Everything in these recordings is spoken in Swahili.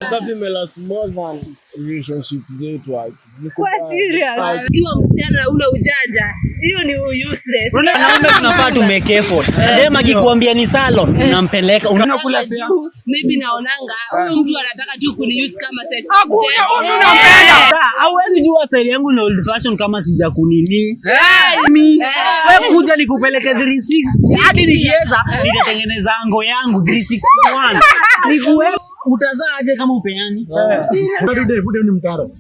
Kafi me last more than relationship zetu hapo. Kwa serious. Ukiwa msichana una ujanja, hiyo ni useless. Naomba tunafaa tu make effort. Dema akikwambia ni salon, unampeleka unakula fare. Maybe naonanga huyu mtu anataka tu kuniuse kama sex. Unampenda. Hauwezi jua style yangu ni old fashion kama sija kunini. Wewe kuja nikupeleke 360 hadi nikiweza nitatengeneza ango yangu 361. Nikuwe utazaa aje kama upeani? Bude ni mtaro.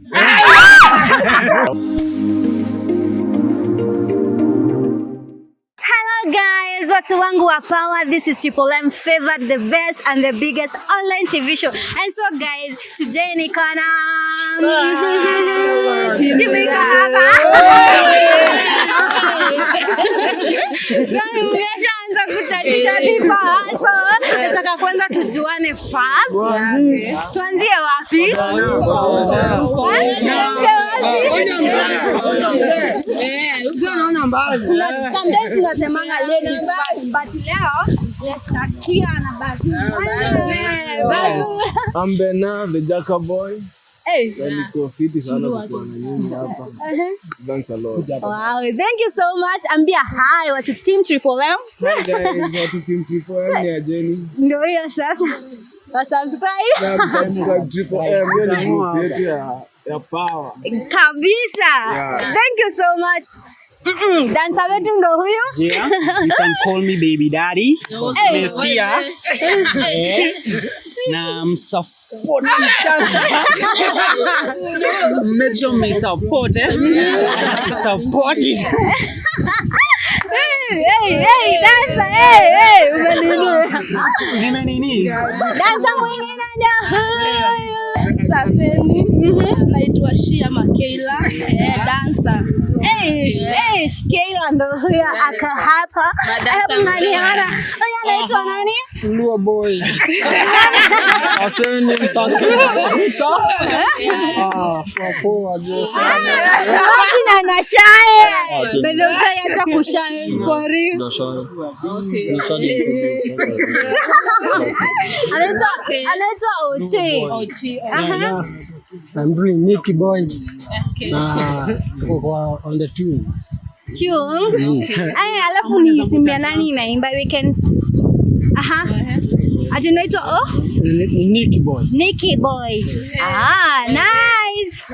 Hello guys, watu wangu wa power. This is Triple M favored, the best and the biggest online TV show. And so guys, today niko na Nimeshaanza kutatisha before. So, nataka kwanza tujuane first. Tuanzie wapi? Sometimes tunasemanga ladies first, but leo let's start here na basi. I'm Bena, the Jacka boy. Hey. Niko fiti sana kwa nyinyi hapa. Thanks a lot. Wow, thank you so much. Ambia hi watu team Triple M. Hi guys, watu team Triple M ni ajeni. Ndio hiyo sasa. Subscribe. Na subscribe Triple M hiyo ni group yetu ya power. Kabisa. Yeah. Thank you so much. Dancer wetu ndo huyo. Yeah, you can call me baby daddy. Umesikia? Na msupport. Make sure me support support it. Hey, dancer. Hey, Umenini? Dancer mwingine ndio huyo. Saseni, naitwa Shia Makeila, dancer. Keila ndo huyo aka hapa. Hebu naniona. Huyo anaitwa nani? Luo boy. Aseni msasa. Poa Jose. Wakina na shae. Bado utayata kushae for real. Anaitwa Ochi. I'm doing Nicky boy. On the tune. Alafu ni simbia nani inaimba weekends. Ati naitwa Nicky boy. Nicky boy. Nice.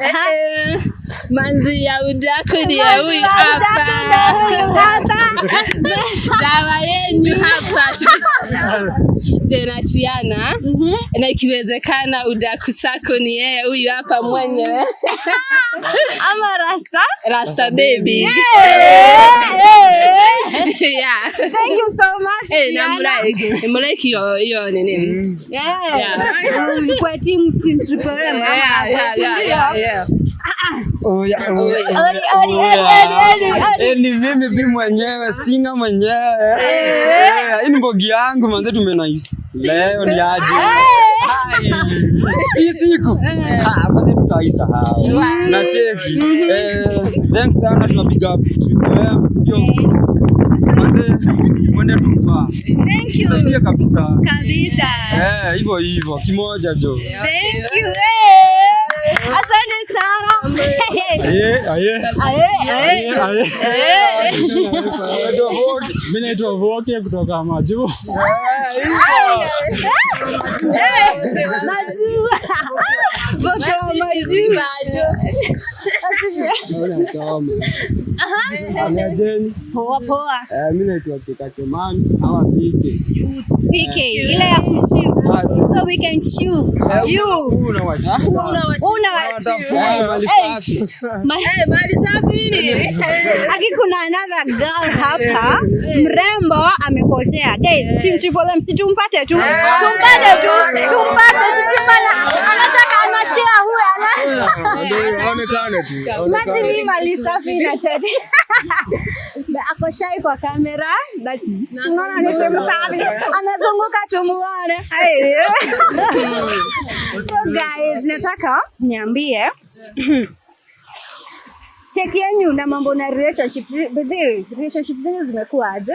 Manzi ya udaku ni ya huyu hapa. Dawa yenyu hapa. Tena Tiana. Na ikiwezekana udaku sako ni yeye huyu hapa mwenyewe. Ama Rasta baby. Yeah. Thank you so much. Namulike hiyo nini? Yeah. Kwa team Triple M. Yeah. Ni mimi bi mwenyewe Stinga mwenyewe. Hii ni mbogi yangu manze tumenaisi. Leo ni aje. Hii siku. Bado tutaisa hao. Na cheki. Thanks sana tuna big up Triple M. Yo. Manze mwende tufaa. Thank you. Saidia kabisa. Hivyo kimoja jo. Thank you. Asante sana. Mimi naitwa Voke kutoka Majuu. Najua. Voke Majuu. Poa. Mimi naitwa Kekakemani ama PK. Ile ya kuchiu. So we can chew. You. Una Mali safi ni. Aki kuna another girl hapa. Mrembo amepotea. Guys, team Triple M situmpate tu. Tumpate tujimana. Anataka anashare huyu ana. Aonekane tu. Mati mali safi na tete. Ako shy kwa kamera, but tunaona ni msafi. Anazunguka tumuone. So guys, nataka niambie Check yenu na mambo na relationship. Relationship zenu zimekuwa aje?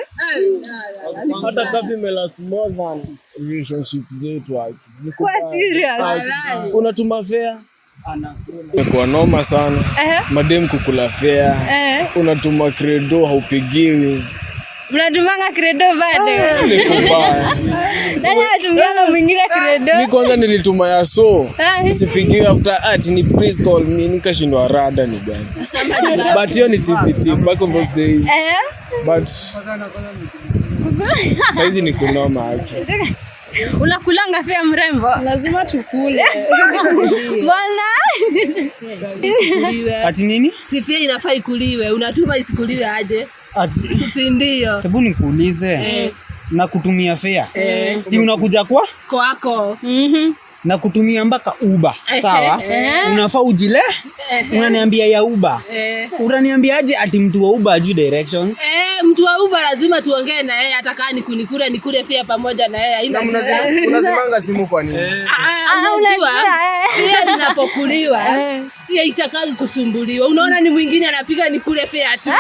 Hata kafi last more than relationship zetu aje. Kwa serious. Unatuma fare kwa noma sana. Madem kukula fare. Unatuma credo haupigiwi. Mnatumanga credo bado? Nani anatumanga mwingine credo? Mimi kwanza nilituma ya sipigiwi after ni please call me nikashindwa rada ni gani. But hiyo ni TPT back on those days. But saizi ni kunoma haki. Unakulanga fare mrembo? Lazima tukule. Bwana. Ati nini? Si fare inafaa ikuliwe, unatuma isikuliwe aje? Si ndio? Hebu nikuulize. Na kutumia fare. Si unakuja kwako. Na kutumia mpaka Uber. Sawa? Unafaa ujile? Unaniambia ya Uber. Unaniambiaje ati mtu wa Uber ajui directions? Mtu wa Uber lazima tuongee na yeye hata kama nikule fare pamoja na yeye. Unazimanga simu kwa nini? Unajua yeye inapokuliwa yeye itakagi kusumbuliwa. Unaona ni mwingine anapiga nikule fare tu.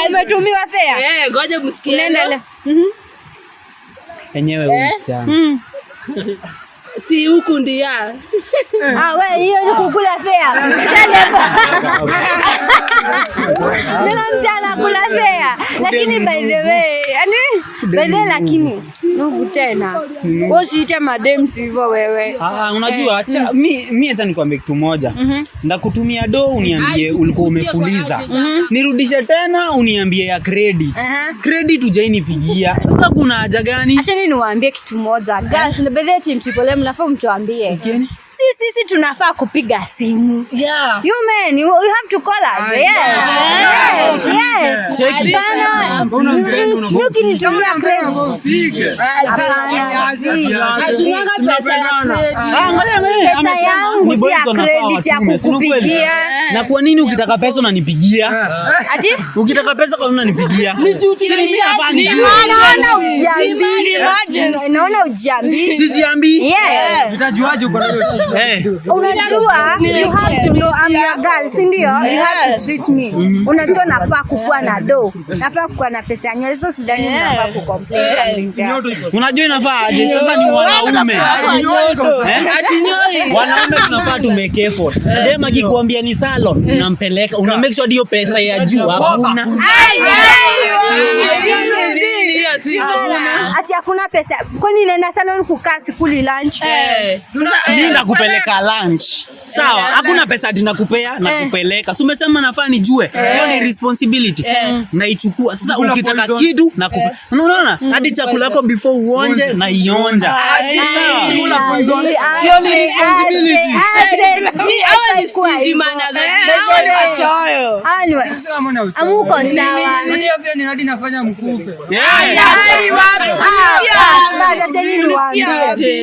Unatumiwa fare? Ngoja msikie. Enyewe msichana. Si huku ndia. Wewe hiyo ni kukula fare. Nina msichana kula fare. Lakini by the way, lakini nugu tena. Usiite madem sivyo wewe. Unajua mimi hata nikwambie kitu moja. Ndakutumia do uniambie ulikuwa umefuliza. Nirudishe tena uniambie ya credit. Credit hujainipigia. Sasa kuna haja gani? Acha niwaambie kitu moja. Guys, na bedhe team triple mnafaa mtuambie. Sisi tunafaa kupiga simu. Yeah. You men, you have to call us. Yes. Hapana. Ukinitumia credit. Hapana. Pesa yangu si ya credit ya kukupigia. Na kwa nini ukitaka pesa unanipigia? Ati? Ukitaka pesa kwa nini unanipigia? Naona ujiambi. Sijiambi? Yes. Utajuaje uko na hiyo shida? Unajua you have to know I'm your girl, si ndio? You have to treat me. Unajua nafaa kukuwa na do. Nafaa kukuwa na pesa yangu. Hizo sidhani nafaa kucomplain. Unajua inafaa aje? Sasa ni wanaume. Wanaume tunafaa tu make effort. Dem akikwambia ni salon, unampeleka. Una make sure hiyo pesa ya juu hakuna. Ati hakuna pesa. Kwani nenda salon kukaa sikuli lunch? Nenda kupeleka lunch. Sawa, hakuna pesa ati nakupea na kupeleka. Si umesema nafaa nijue. Hiyo ni responsibility. Naichukua. Sasa ukitaka kitu na unaona? Hadi chakula yako before uonje na ionja. Kula poison. Sio ni responsibility. Hawa ni stingy manners. Anyway. Amuko sawa. Ndio pia ni hadi nafanya mkufe.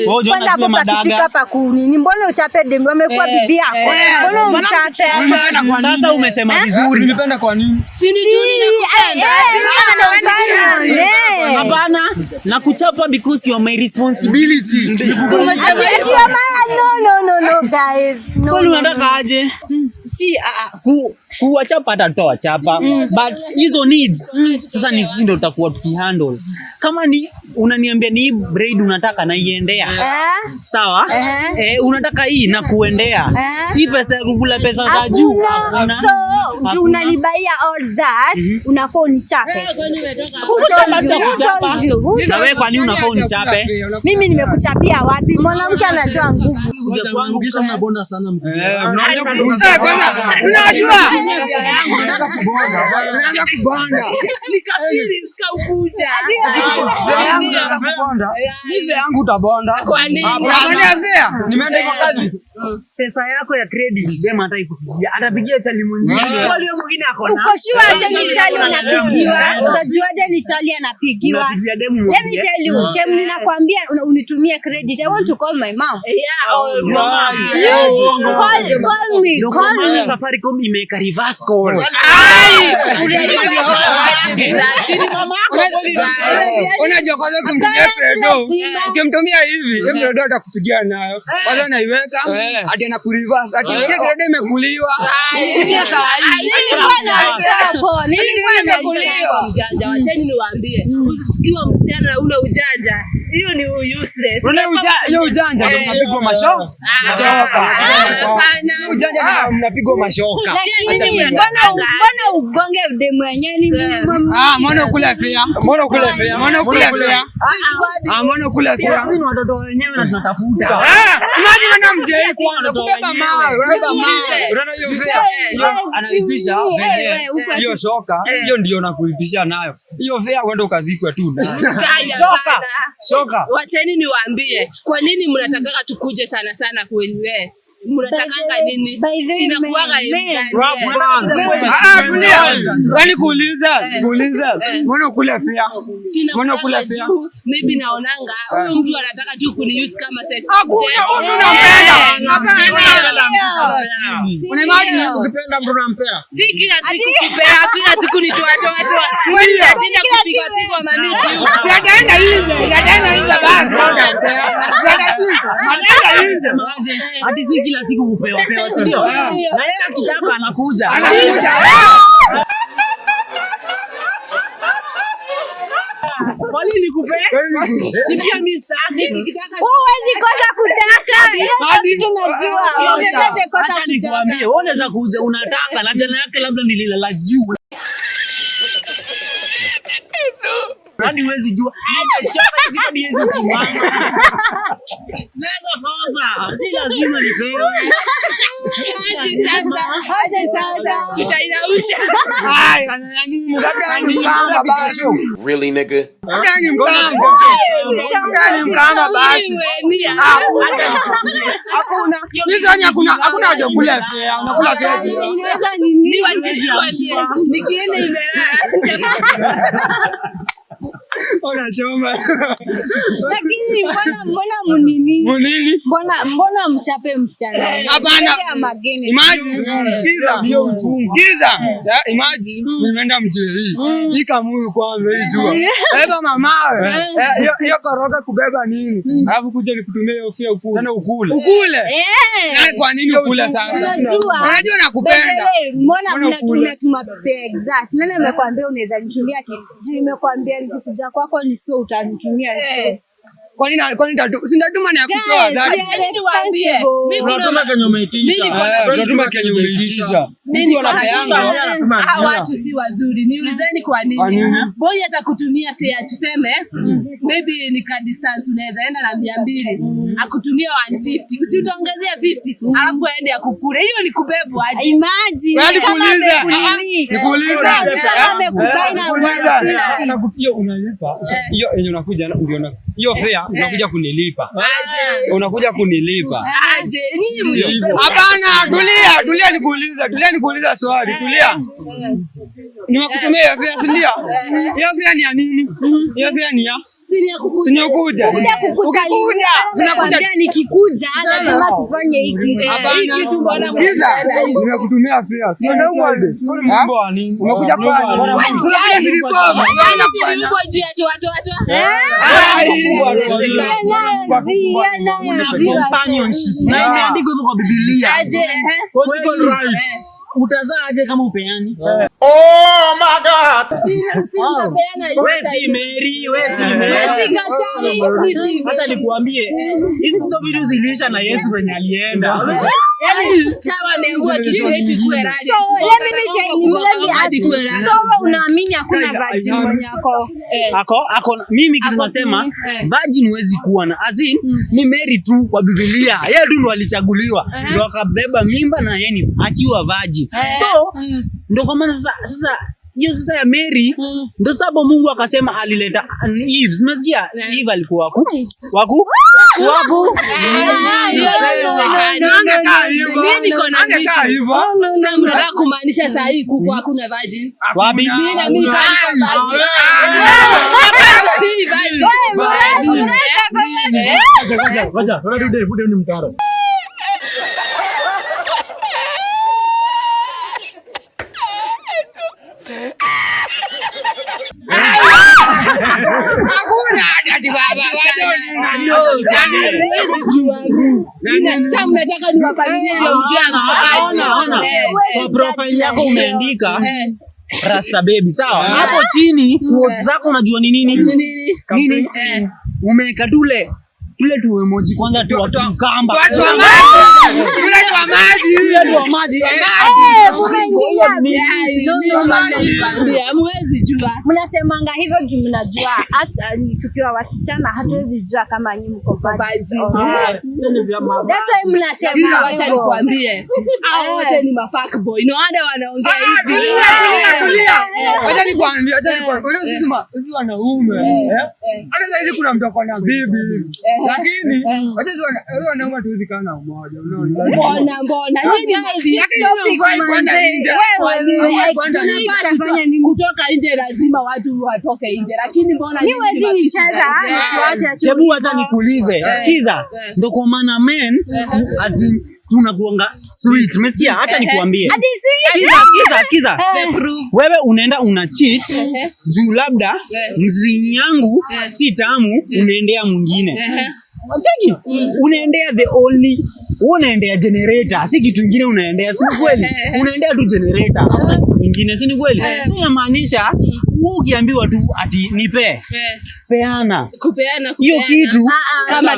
Kwanza hapo pakifika hapa kunini, mbona uchape demu amekuwa bibi yako? Mbona umchape? Sasa umesema vizuri. Nilipenda kwa nini? Si ni juni nakupenda. Hapana, nakuchapa because you are my responsibility. No guys. Kwani unataka aje? Si kuwachapa hata toa chapa, but hizo needs sasa ni sisi ndio tutakuwa tukihandle. Kama ni unaniambia ni braid unataka na iendea. Sawa? Unataka hii na kuendea. Hii pesa ya kukula pesa za juu. So, unanibaia all that, unafaa unichape. Na wewe kwa nini unafaa unichape? Mimi nimekuchapia wapi? Mwanamke anatoa nguvu. Kuja kwangu kisha mnabonda sana mkuu. Unajua? Unaanza kubonda. Nikafiri sikakuja. Nize yangu utabonda. Kwa nini? Nimeenda kwa kazi. Pesa yako ya credit dem hata ikupigia. Atapigia chali mwingine. mwingine ako na. Uko sure aje ni chali unapigiwa? Unajuaje ni chali anapigiwa? Let me tell you, Kem ninakwambia unitumie credit. I want to call my mom. Call me. Safaricom imeka reverse call. Unajua kwa ukimtumia hivi, Fredo atakupigia nayo. Kwanza naiweka, ati anakureverse. Ati Fredo imekuliwa. Nilikuwa na mjanja. Wacheni niwaambie. Usisikiwa msichana na una ujanja. Hiyo ni useless. Hiyo ujanja ndio mnapigwa mashoka. Ujanja ndio mnapigwa mashoka. Mbona ugonge demu yenyewe? Mbona ukule fea? Mbona ukule fea? Mbona ukule fea? Sisi watoto wenyewe na tunatafuta. Imagine wanamjei kwa kubeba mawe. Unaona hiyo fea? Analipisha hiyo shoka. Hiyo ndio nakulipisha nayo. Hiyo fea uende ukazikwe tu. Shoka. Wacheni niwaambie, kwa nini mnataka tukuje sana kwenye mnatakanga nini? Inakuwaga hivi. Kwani kuuliza. Mbona ukule fea? Mbona ukule fea? Maybe naonanga huyu mtu anataka tu kuniuse kama sex. Hakuna unampenda. Unaimagine ukipenda mtu unampea. Si kila siku kupea, kila siku ni toa. Kwani nashinda kupiga mami. Si ataenda nje basi. Anaenda nje. Hadi si kila siku kupewa, si ndio? Na yeye akitaka anakuja. Wali nikupea? Nipia Mr. Huwezi kosa kutaka. Tunajua. Unaweza kosa kutaka. Nikwambie, wewe unaweza kuja unataka na jana yake labda nililala juu. Nani huwezi jua? Chapa hizi simama. Naweza kosa. Si lazima nipewe. Aje sasa. Tutainausha. Nani mkamba basi. Really nigga? Nani mkamba basi. Hakuna haja kula fea. Unakula fea. Inaweza nini? Nikienda imelala. Unachoma. Lakini mbona munini? Munini? Mbona mchape msichana? Hapana. Imagine. Sikiza. Imagine nimeenda mjeri. Nika muyu kwanza hii jua. Beba mamawe. Hiyo koroga kubeba nini? Alafu kuja nikutumie hiyo fia ukule. Ukule. Na kwa nini ukule sana? Unajua nakupenda. Mbona mnatuma pesa exact? Nani amekwambia unaweza nitumia ati? Nimekwambia nikikuja kwako ni sio utanitumia. Kwa nini sindatuma ni ya kutoa dhati? Unatuma kenye umeitisha. Unatuma kenye umeitisha. Mimi watu si wazuri. Niulizeni kwa nini? Boy atakutumia fare tuseme maybe ni ka distance unaweza enda na 200 akutumia 150. Usitaongezea 50 alafu aende akukure. Hiyo ni kubebwa aje. Imagine kama nikuuliza. Amekubai na 150. Hiyo unalipa. Hiyo yenye unakuja ndio hiyo fare unakuja kunilipa. Unakuja kunilipa. Aje. Nyinyi hapana, tulia nikuuliza swali. Tulia. Nimekutumia hiyo fare, si ndio? Hiyo fare ni ya nini? Hiyo fare ni ya sini ya kukuja. Ukikuja, tunakuja nikikuja lazima tufanye hiki kitu bwana. Sikiza. Nimekutumia fare. Sio ndio mwende? Mambo ya nini? Umekuja kwa tunakuja zilipo. Nilikuwa juu ya toa. Na imeandikwa hivyo kwa Biblia. Utazaa aje kama upeani? Oh my God. Wewe si Mary. Hata nikuambie hizi sio vitu ziliisha na Yesu venye alienda. Sawa, ameua kitu yetu kuwe radi. So let me ask you. So unaamini hakuna virgin mwenye ako mimi kitu nasema virgin huwezi kuwa na as in ni Mary tu kwa Biblia. Yeye tu ndo alichaguliwa ndo akabeba mimba na yeye akiwa virgin. So ndo kwa maana sasa hiyo sasa ya Mary ndio sababu Mungu akasema alileta Eve. Umesikia? Eve alikuwa waku mimi niko na hivyo. Sasa mnataka kumaanisha saa hii kuku hakuna virgin? Wapi? Mimi na mimi kama Ngoja, bude ni mtaro. Hakuna hadi baba. Sasa mnataka niwafanyie hiyo mjanga. Ona. Kwa profile yako umeandika Rasta baby, sawa? Hapo chini quotes zako unajua ni nini? Nini? Umeweka tule tu emoji kwanza tu watu kamba. Watu wa maji. Hamwezi jua. Mnasemanga hivyo juu mnajua tukiwa wasichana hatuwezi jua kama nyinyi mko virgin. That's why mnasema. Wacha nikwambie. Hao wote ni mafuck boy. No wonder wanaongea hivi. Wacha nikwambie. Sisi wanaume. Hata sasa kuna mtu akona bibi. Lakini wacha wanaume tuwezi kana umoja. Mbona nini kutoka nje lazima watu watoke nje, lakini mbona mimi wezi nicheza hebu hata nikuulize, sikiza, ndio kwa maana men tunakuanga sweet. Umesikia? Hata nikuambie, sikiza, wewe unaenda una cheat juu labda mzini yangu si tamu, unaendea mwingine. Unacheki? Unaendea the only, unaendea generator, si kitu kingine unaendea, si kweli? Unaendea tu generator, kingine si kweli? Sio inamaanisha ukiambiwa tu ati nipe. Kupeana hiyo kitu kama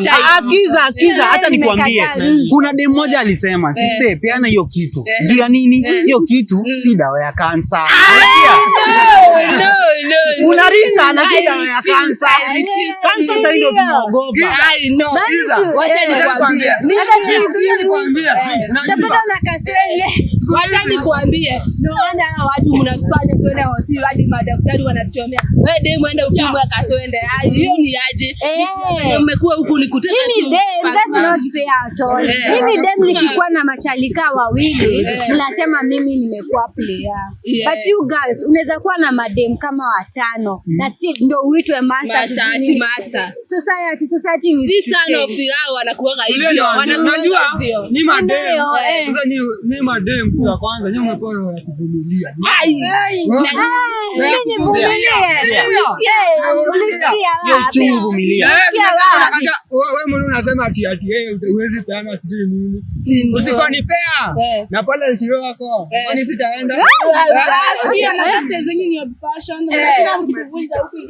sikiza, hata nikwambie, kuna dem moja alisema sister, peana hiyo kitu. Juu ya nini? Hiyo kitu si dawa ya kansa. Unaringa na dawa ya kansa. Kansa sasa ndio tunaogopa. Wacha nikwambie. Wacha nikwambie. Naona watu mnafanya kwenda hospitali hadi madaktari wanatuchomea. Wewe dem enda ukimwe kaswende. Hiyo ni aje? Mmekuwa huku nikutaka tu. Mimi dem, that's not fair at all. Mimi dem nikikuwa na machalika wawili, mnasema mimi nimekuwa player. But you girls, unaweza kuwa na madem kama 5 na still ndio uitwe master. Society ni sana ofirao wanakuwa hivyo. Unajua ni madem. Sasa ni madem kwa kwanza, nyinyi mmepewa ya kuvumilia. Mimi nivumilie. Ulisikia wapi? Vumilia. Wewe mbona unasema ati huwezi peana sijui nini? Usiponipea na pale shiro wako. Kwani sitaenda?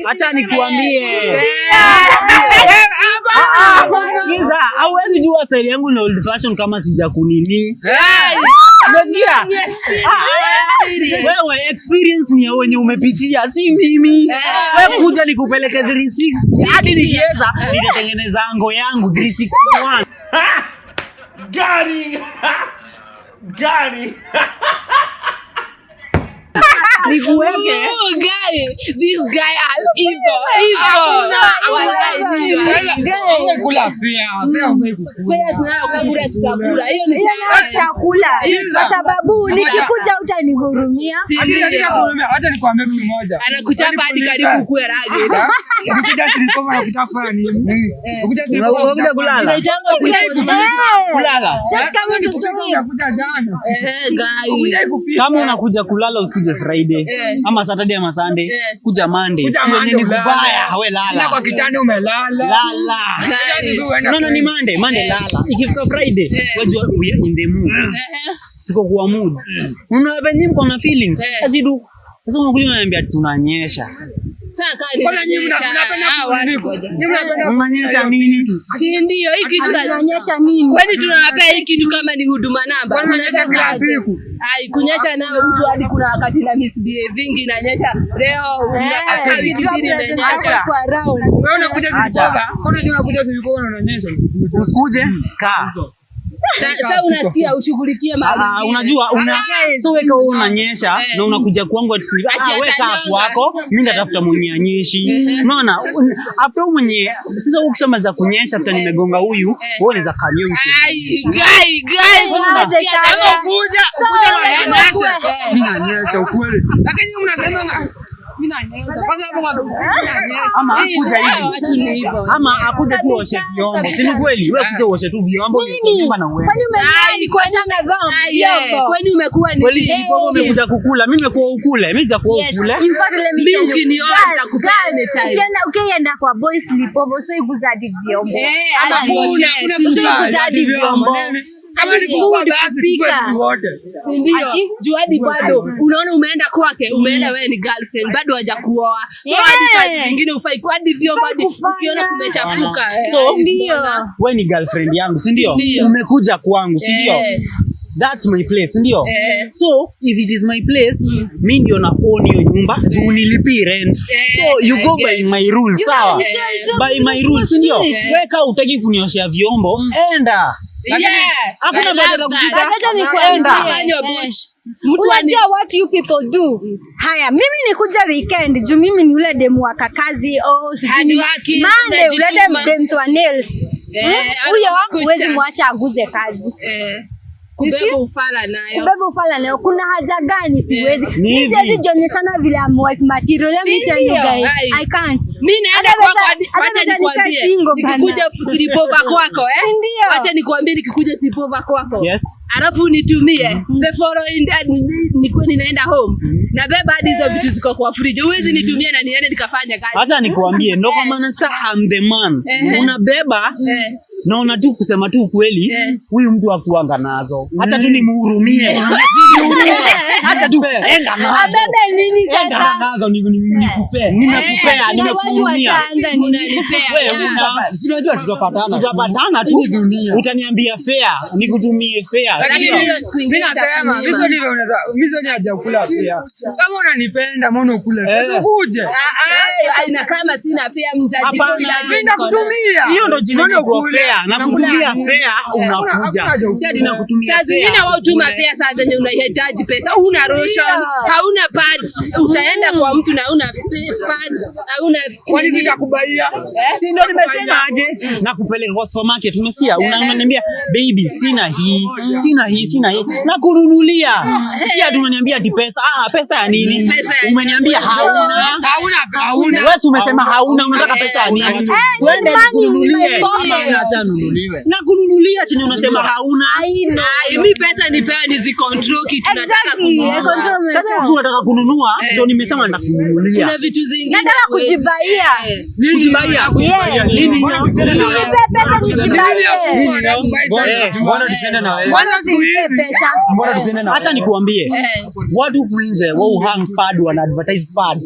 Acha nikuambie. Sikiza, hauwezi jua style yangu ni old fashion kama sijakunini. Unasikia? Wewe experience ni wenye umepitia, si mimi. Wewe kuja nikupeleke 360 hadi nikiweza nitatengeneza ango yangu 361. Gari. Nikuweke. This guy is evil. Kula fea tunakula tutakula. Hiyo ni tutakula. Kwa sababu nikikuja utanihurumia. Hata nikwambie kitu moja. Anakuchapa hadi karibu kuwe rage. Ukikuja silikopa na kutaka kufanya nini? Ukikuja silikopa unakuja kulala. Kulala. Just come to story. Unakuja jana. Guy. Kama unakuja kulala usikuje Friday ama Saturday ama Sunday, kuja Monday. Wenye ni kubaya, wewe lala. Sina kwa kitanda umelala. Lala. No, ni Monday lala. Ikifika Friday, wewe we are in the mood. Tuko kwa mood. Unaona nyinyi mko na feelings. Azidu. Sasa unakuja unaniambia ati unanyesha. Kwa nini unanyesha nini? Si ndio hii kitu tunanyesha nini? Kwani tunawapea hii kitu kama ni huduma namba? Unanyesha kila siku. Kunyesha nao mtu hadi kuna wakati na misbehaving inanyesha. Leo unakata wiki imenyesha. Wewe unakuja zikoga. Kwa nini unakuja zikoga unanyesha? Usikuje? Kaa. Sasa unasikia ushughulikie mali. Unajua so weka wewe unanyesha na unakuja kwangu ati weka hapo wako mimi natafuta mwenye anyeshi. Unaona? After mwenye sasa ukishamaliza kunyesha after nimegonga huyu wewe unaweza kamia huyu. Guys. Kuja mimi nanyesha ukweli. Lakini mnasema ama akuja tu oshe vyombo. Si kweli? Wewe kuja oshe tu vyombo nyumba na wewe. Kwani kwani umekuwa ni kweli sipo umekuja kukula. Mimi nimekuwa ukule. Mimi sijakuwa ukule. In fact let me tell you. Ukiniona nitakupea anytime. Ukienda kwa boys sleepover so iguza hadi vyombo. Ama iguza hadi vyombo. Kama ni kubwa basi tuwe wote. Ndio. Juadi bado unaona umeenda kwake, umeenda wewe ni girlfriend, bado hajakuoa. So hadi saa nyingine ufai kwa hadi vyombo hadi ukiona kumechafuka. So ndio. Wewe ni girlfriend yangu, si ndio? Umekuja kwangu, si ndio? That's my place, ndio? So if it is my place, mimi ndio na own hiyo nyumba, unilipi rent. So you go by my rules, sawa? By my rules, ndio? Weka utaki kunioshia vyombo, enda. Hakuna baada ni kuenda. Unajua what you people do? Haya, mimi nikuja weekend, juu mimi ni ule demu wa kakazi Monday ulete demu wa nails. Huyo huwezi mwacha aguze kazi. Kubeba ufala nayo. Kubeba ufala nayo. Kuna haja gani siwezi? Siwezi jionyeshana vile am wife material. Let me tell you guys. I can't. Mimi naenda kwako acha nikwambie. Nikikuja sleepover kwako Acha nikwambie nikikuja sleepover kwako. Yes. Alafu nitumie. The following day nikuwe ninaenda home. Na beba hadi hizo vitu ziko kwa fridge. Huwezi nitumie na niende nikafanya kazi. Acha nikwambie ndo kwa maana sasa I'm the man. Unabeba naona tu kusema tu kweli huyu mtu akuanga nazo. Hata tu nimhurumie. Hata tu enda nazo. Abebe nini sasa? Enda nazo nikupea. Nimekuhurumia. Wewe unajua tutapatana tu. Utaniambia fair, nikutumie fair. Lakini mimi nasema hizo ni haja kula fair. Kama unanipenda mbona ukule fair? Ukuje. Aina kama sina fair mtajifunza. Nenda kutumia. Hiyo ndo jina la fair. Na kutumia fair unakuja. Si hadi na kutumia. Saa zingine wao tuma fair saa zenye unahitaji pesa. Una lotion, hauna pads, utaenda kwa mtu na una pads, hauna kwani nitakubaia. Si ndio nimesema aje na kupeleka kwa supermarket. Umesikia? Unaniambia baby sina hii na kununulia. Si hadi unaniambia ati pesa. Pesa ya nini? Umeniambia hauna. Wewe umesema hauna, unataka pesa ya nini? Wewe kununulie. Na kununulia chenye unasema hauna. Mimi pesa nipewe nizicontrol kitu nataka kununua. Sasa unataka kununua ndio nimesema nitakununulia. Kuna vitu zingine nataka kujibaia. Kujibaia. Nini? Pesa kujibaia. Mbona tusende na wewe? Kwanza siulize pesa. Mbona tusende na wewe? Hata nikwambie. Watu kuinje wao hang pad wana advertise pad.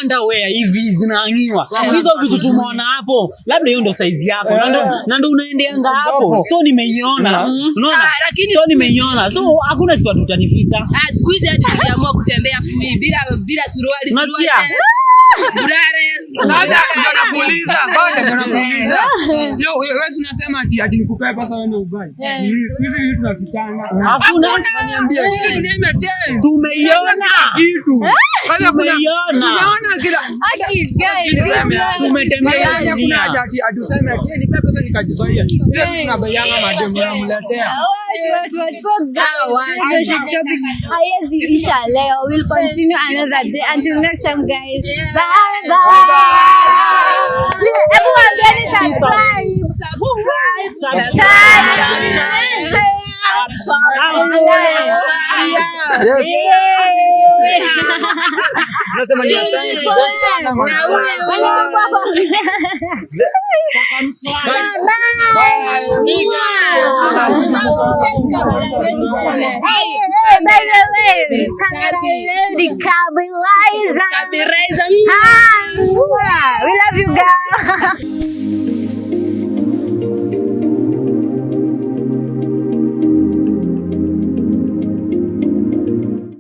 Underwear hivi zinaangiwa. Hizo vitu tumeona hapo. Labda hiyo ndio size yako. Na ndio unaendeanga hapo. So nimeiona. Unaona? So nimeiona. So hakuna kitu tutanificha. Siku hizi hadi tuliamua kutembea free bila suruali. Unasikia? Sasa ndio nakuuliza. Yo wewe unasema ati nikupea pesa wewe ndio ubai. Siku hizi tunapitana. Hakuna niambia tumeiona kitu. Tumeona kila tumetembea kuna haja ati atuseme ati nipe pesa nikajibaia. Ile tunabaiana mademu namletea. Topic haiwezi isha leo. We'll continue another day. Until next time guys. Bye bye. Everyone tunasema ni asante sana Hey,